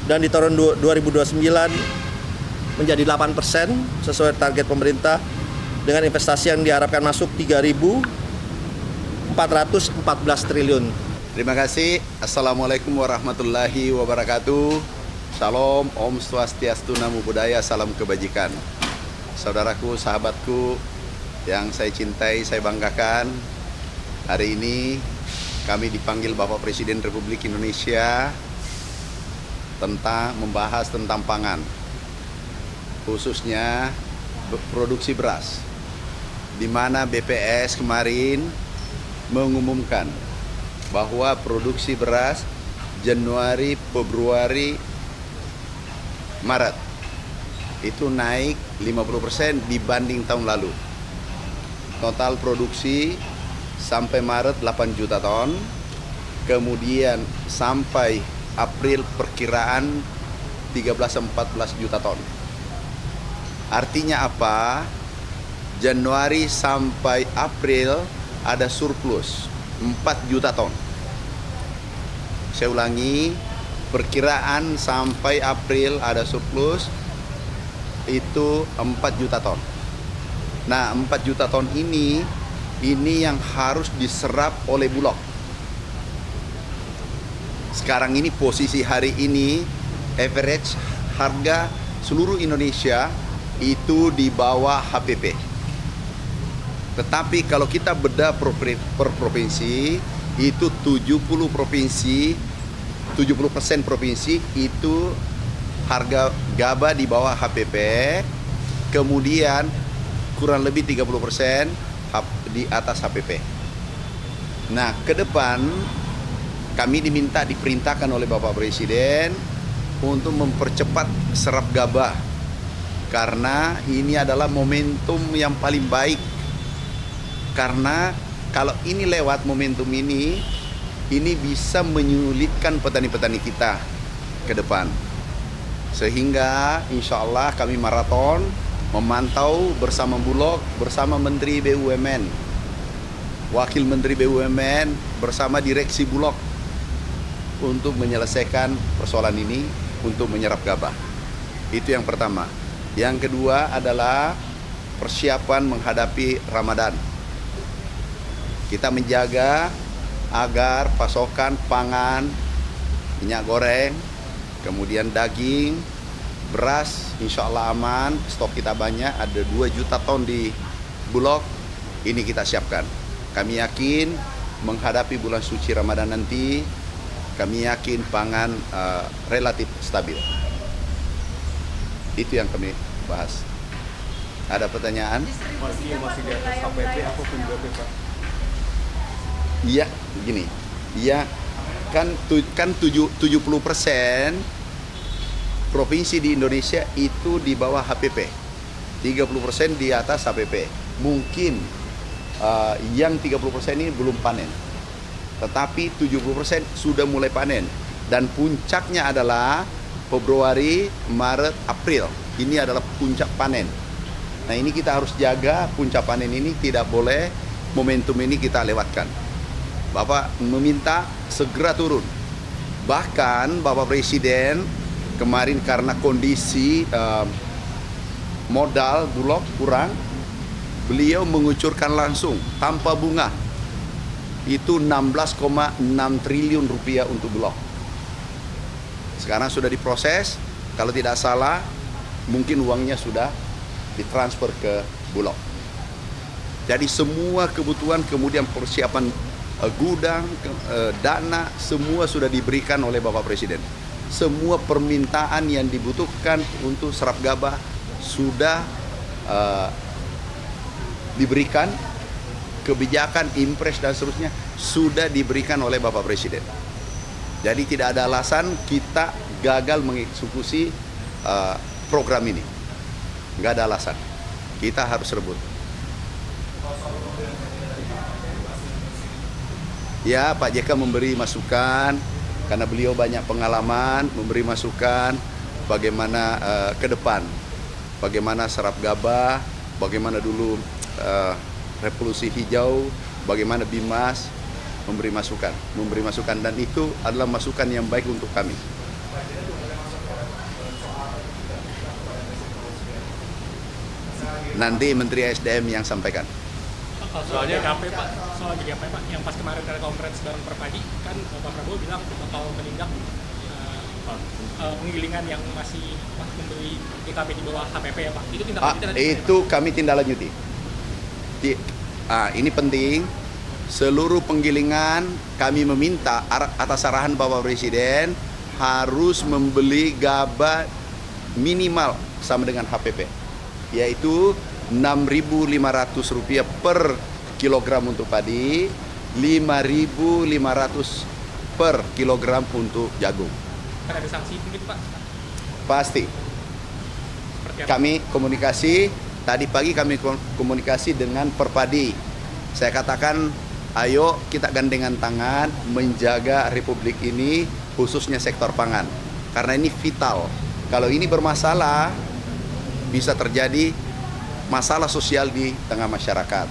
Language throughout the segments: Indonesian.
dan di tahun 2029 menjadi 8% sesuai target pemerintah dengan investasi yang diharapkan masuk 3.414 triliun. Terima kasih. Assalamualaikum warahmatullahi wabarakatuh. Shalom, Om Swastiastu, Namo Buddhaya, salam kebajikan. Saudaraku, sahabatku yang saya cintai, saya banggakan, hari ini kami dipanggil Bapak Presiden Republik Indonesia membahas tentang pangan, khususnya produksi beras, di mana BPS kemarin mengumumkan bahwa produksi beras Januari, Februari, Maret itu naik 50% dibanding tahun lalu. Total produksi sampai Maret 8 juta ton, kemudian sampai April perkiraan 13-14 juta ton. Artinya apa? Januari sampai April ada surplus 4 juta ton. Saya ulangi, perkiraan sampai April ada surplus itu 4 juta ton. Nah, 4 juta ton ini yang harus diserap oleh Bulog. Sekarang ini posisi hari ini average harga seluruh Indonesia itu di bawah HPP. Tetapi kalau kita bedah per provinsi, itu 70% provinsi itu harga gabah di bawah HPP, kemudian kurang lebih 30% di atas HPP. Nah, ke depan kami diperintahkan oleh Bapak Presiden untuk mempercepat serap gabah, karena ini adalah momentum yang paling baik. Karena kalau ini lewat momentum ini bisa menyulitkan petani-petani kita ke depan. Sehingga insya Allah kami maraton memantau bersama Bulog, bersama Menteri BUMN, Wakil Menteri BUMN, bersama Direksi Bulog untuk menyelesaikan persoalan ini, untuk menyerap gabah. Itu yang pertama. Yang kedua adalah persiapan menghadapi Ramadan. Kita menjaga agar pasokan pangan, minyak goreng, kemudian daging, beras, insya Allah aman, stok kita banyak, ada 2 juta ton di Bulog, ini kita siapkan. Kami yakin menghadapi bulan suci Ramadan nanti, kami yakin pangan relatif stabil. Itu yang kami bahas. Ada pertanyaan? Masih di atas HPP apapun BPP, Pak? Iya, begini. Iya, kan 70% provinsi di Indonesia itu di bawah HPP, 30% di atas HPP. Mungkin yang 30% ini belum panen, tetapi 70% sudah mulai panen. Dan puncaknya adalah Februari, Maret, April. Ini adalah puncak panen. Nah, ini kita harus jaga puncak panen ini, tidak boleh momentum ini kita lewatkan. Bapak meminta segera turun. Bahkan Bapak Presiden kemarin karena kondisi modal Bulog kurang, beliau mengucurkan langsung tanpa bunga itu 16,6 triliun rupiah untuk Bulog. Sekarang sudah diproses, kalau tidak salah mungkin uangnya sudah ditransfer ke Bulog. Jadi semua kebutuhan, kemudian persiapan gudang, dana, semua sudah diberikan oleh Bapak Presiden. Semua permintaan yang dibutuhkan untuk serap gabah sudah diberikan. Kebijakan, impres dan seterusnya sudah diberikan oleh Bapak Presiden. Jadi tidak ada alasan kita gagal mengeksekusi program ini. Nggak ada alasan. Kita harus rebut. Ya, Pak JK memberi masukan karena beliau banyak pengalaman, memberi masukan bagaimana ke depan, bagaimana serap gabah, bagaimana dulu revolusi hijau, bagaimana Bimas, memberi masukan, dan itu adalah masukan yang baik untuk kami. nanti Menteri SDM yang sampaikan. Soal GKP Pak, yang pas kemarin telekonferensi bareng Perpadi kan Pak Prabowo bilang bakal menindak penggilingan yang masih membeli GKP di bawah HPP ya Pak. Itu tindak lanjutnya nanti Itu kami tindak lanjuti. Ini penting. Seluruh penggilingan kami meminta atas arahan Bapak Presiden harus membeli gabah minimal sama dengan HPP, yaitu Rp6.500 per kilogram untuk padi, Rp5.500 per kilogram untuk jagung. Kan ada sanksi mungkin Pak? Pasti. Seperti apa? Kami komunikasi, tadi pagi kami komunikasi dengan Perpadi. Saya katakan, ayo kita gandengan tangan menjaga Republik ini, khususnya sektor pangan. Karena ini vital. Kalau ini bermasalah, bisa terjadi masalah sosial di tengah masyarakat.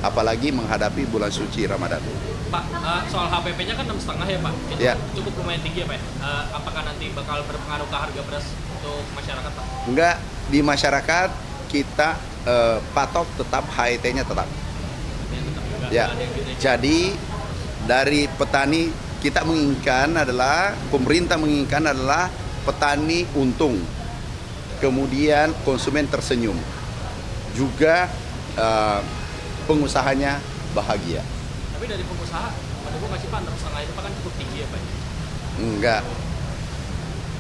Apalagi menghadapi bulan suci Ramadan. Pak, soal HPP-nya kan 6,5 ya Pak? Itu Ya. cukup lumayan tinggi ya Pak? Apakah nanti bakal berpengaruh ke harga beras untuk masyarakat Pak? Enggak, di masyarakat kita patok tetap HET-nya tetap. Ya, tetap juga Ya, ada yang gitu ya. jadi dari petani kita menginginkan adalah, pemerintah menginginkan adalah petani untung, kemudian konsumen tersenyum, juga pengusahanya bahagia. Tapi dari pengusaha, menurut nggak sih Pak, 6,5 itu kan cukup tinggi ya Pak? Enggak,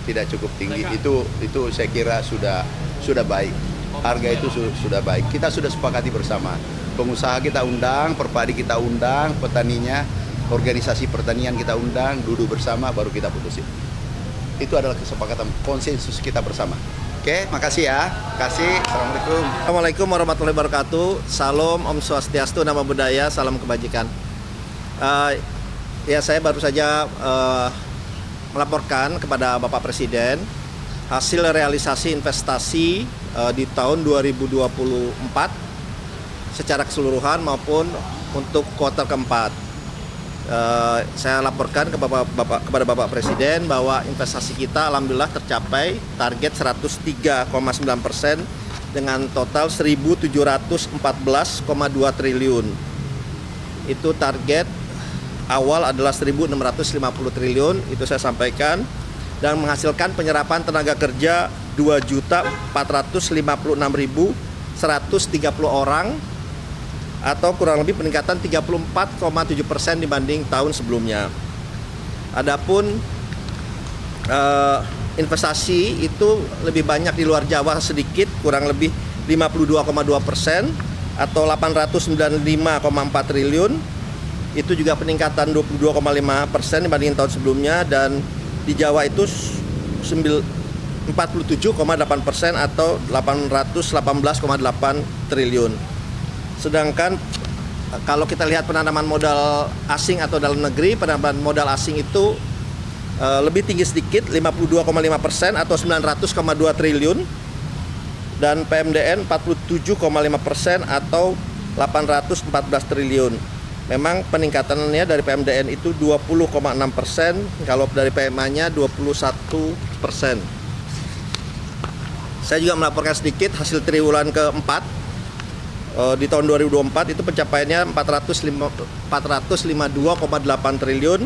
tidak cukup tinggi. Mereka- Itu saya kira sudah baik. Harga itu sudah baik. Kita sudah sepakati bersama. Pengusaha kita undang, Perpadi kita undang, petaninya, organisasi pertanian kita undang, duduk bersama baru kita putusin. Itu adalah kesepakatan konsensus kita bersama. Oke, makasih ya. Kasih. Assalamualaikum. Assalamualaikum warahmatullahi wabarakatuh. Salam, Om Swastiastu, Namo Buddhaya, salam kebajikan. Ya, saya baru saja melaporkan kepada Bapak Presiden hasil realisasi investasi di tahun 2024 secara keseluruhan maupun untuk kuartal keempat. Saya laporkan kepada Bapak Presiden bahwa investasi kita alhamdulillah tercapai target 103,9% dengan total 1.714,2 triliun. Itu target awal adalah 1.650 triliun, itu saya sampaikan, dan menghasilkan penyerapan tenaga kerja 2.456.130 orang atau kurang lebih peningkatan 34,7% dibanding tahun sebelumnya. Adapun investasi itu lebih banyak di luar Jawa sedikit, kurang lebih 52,2% atau 895,4 triliun. Itu juga peningkatan 22,5% dibanding tahun sebelumnya, dan di Jawa itu 47,8% atau 818,8 triliun. Sedangkan kalau kita lihat penanaman modal asing atau dalam negeri, penanaman modal asing itu lebih tinggi sedikit, 52,5% atau 900,2 triliun, dan PMDN 47,5% atau 814 triliun. Memang peningkatannya dari PMDN itu 20,6%, kalau dari PMA-nya 21%. Saya juga melaporkan sedikit hasil triwulan keempat. Di tahun 2024 itu pencapaiannya 452,8 triliun,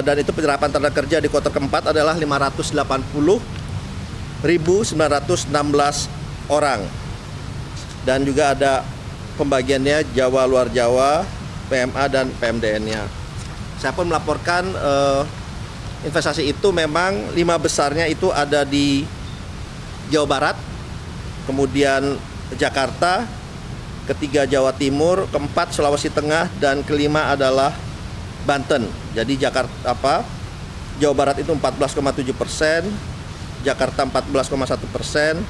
dan itu penyerapan tenaga kerja di kuartal keempat adalah 580.916 orang, dan juga ada pembagiannya Jawa, luar Jawa, PMA dan PMDN-nya. Saya pun melaporkan investasi itu memang 5 besarnya itu ada di Jawa Barat, kemudian Jakarta, ketiga Jawa Timur, keempat Sulawesi Tengah, dan kelima adalah Banten. Jadi Jawa Barat itu 14,7%, Jakarta 14,1%,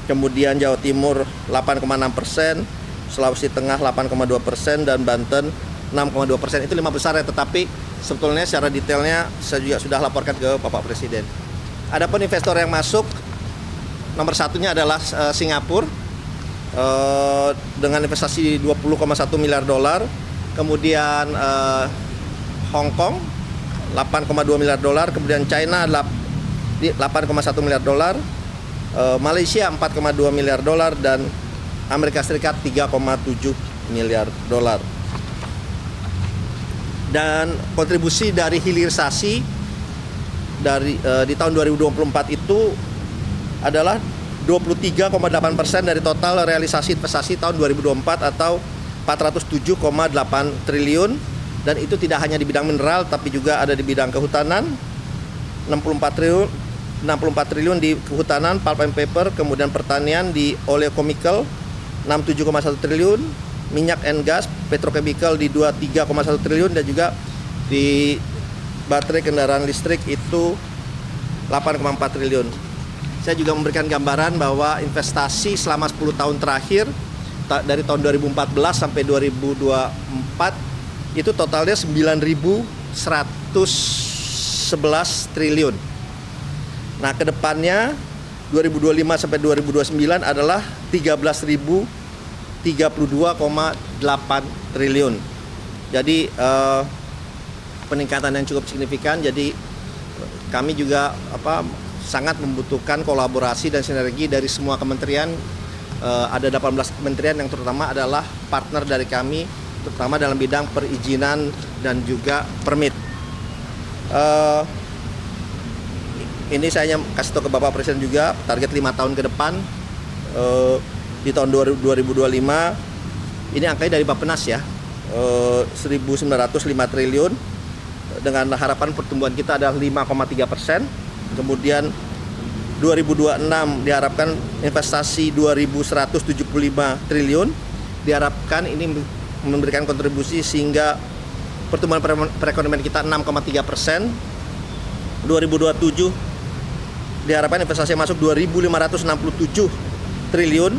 kemudian Jawa Timur 8,6%, Sulawesi Tengah 8,2%, dan Banten 6,2%. Itu 5 besar ya, tetapi sebetulnya secara detailnya saya juga sudah laporkan ke Bapak Presiden. Adapun investor yang masuk, nomor satunya adalah Singapura dengan investasi 20,1 miliar dolar, kemudian Hong Kong 8,2 miliar dolar, kemudian China 8,1 miliar dolar, Malaysia 4,2 miliar dolar dan Amerika Serikat 3,7 miliar dolar. Dan kontribusi dari hilirisasi di tahun 2024 itu adalah 23,8% dari total realisasi investasi tahun 2024 atau 407,8 triliun, dan itu tidak hanya di bidang mineral tapi juga ada di bidang kehutanan 64 triliun di kehutanan, pulp and paper, kemudian pertanian di oleochemical 67,1 triliun, minyak and gas, petrochemical di 23,1 triliun, dan juga di baterai kendaraan listrik itu 8,4 triliun. Saya juga memberikan gambaran bahwa investasi selama 10 tahun terakhir dari tahun 2014 sampai 2024 itu totalnya 9.111 triliun. Nah, kedepannya 2025 sampai 2029 adalah 13.032,8 triliun. Jadi peningkatan yang cukup signifikan. Jadi kami juga sangat membutuhkan kolaborasi dan sinergi dari semua kementerian. Ada 18 kementerian yang terutama adalah partner dari kami, terutama dalam bidang perizinan dan juga permit. Ini saya kasih tahu ke Bapak Presiden juga, target 5 tahun ke depan di tahun 2025 ini angkanya dari Bappenas ya, 1.905 triliun dengan harapan pertumbuhan kita adalah 5,3%. Kemudian 2026 diharapkan investasi 2.175 triliun, diharapkan ini memberikan kontribusi sehingga pertumbuhan perekonomian kita 6,3%. 2027 diharapkan investasi yang masuk 2.567 triliun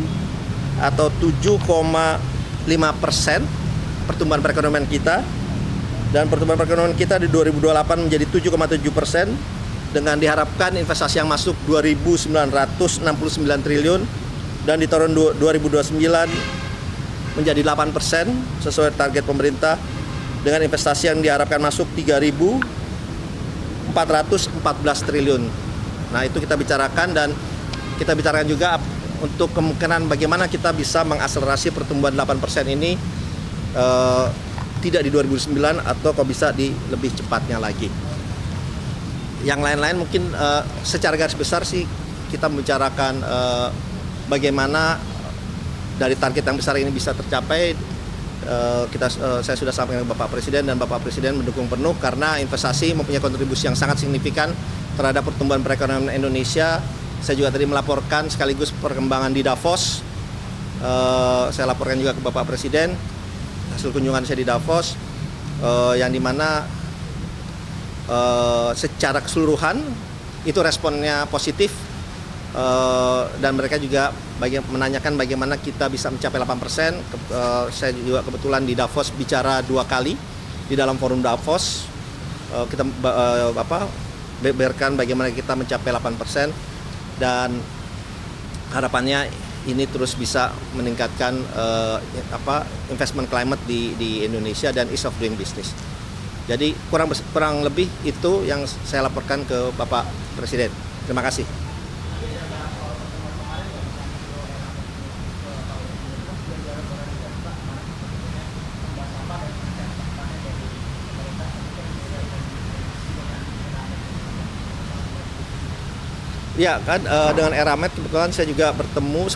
atau 7,5% pertumbuhan perekonomian kita, dan pertumbuhan perekonomian kita di 2028 menjadi 7,7% dengan diharapkan investasi yang masuk 2.969 triliun, dan di tahun 2029 menjadi 8% sesuai target pemerintah dengan investasi yang diharapkan masuk 3.414 triliun. Nah, itu kita bicarakan, dan kita bicarakan juga untuk kemungkinan bagaimana kita bisa mengakselerasi pertumbuhan 8% ini tidak di 2009 atau kalau bisa di lebih cepatnya lagi. Yang lain-lain mungkin secara garis besar sih kita membicarakan bagaimana dari target yang besar ini bisa tercapai. Saya sudah sampaikan ke Bapak Presiden, dan Bapak Presiden mendukung penuh karena investasi mempunyai kontribusi yang sangat signifikan terhadap pertumbuhan perekonomian Indonesia. Saya juga tadi melaporkan sekaligus perkembangan di Davos. Saya laporkan juga ke Bapak Presiden hasil kunjungan saya di Davos, yang dimana secara keseluruhan itu responnya positif, dan mereka juga menanyakan bagaimana kita bisa mencapai 8%. Saya juga kebetulan di Davos bicara 2 kali di dalam forum Davos. Kita beberkan bagaimana kita mencapai 8%, dan harapannya ini terus bisa meningkatkan investment climate di Indonesia dan ease of doing business. Jadi kurang lebih itu yang saya laporkan ke Bapak Presiden. Terima kasih. Ya kan, dengan Eramet kebetulan saya juga bertemu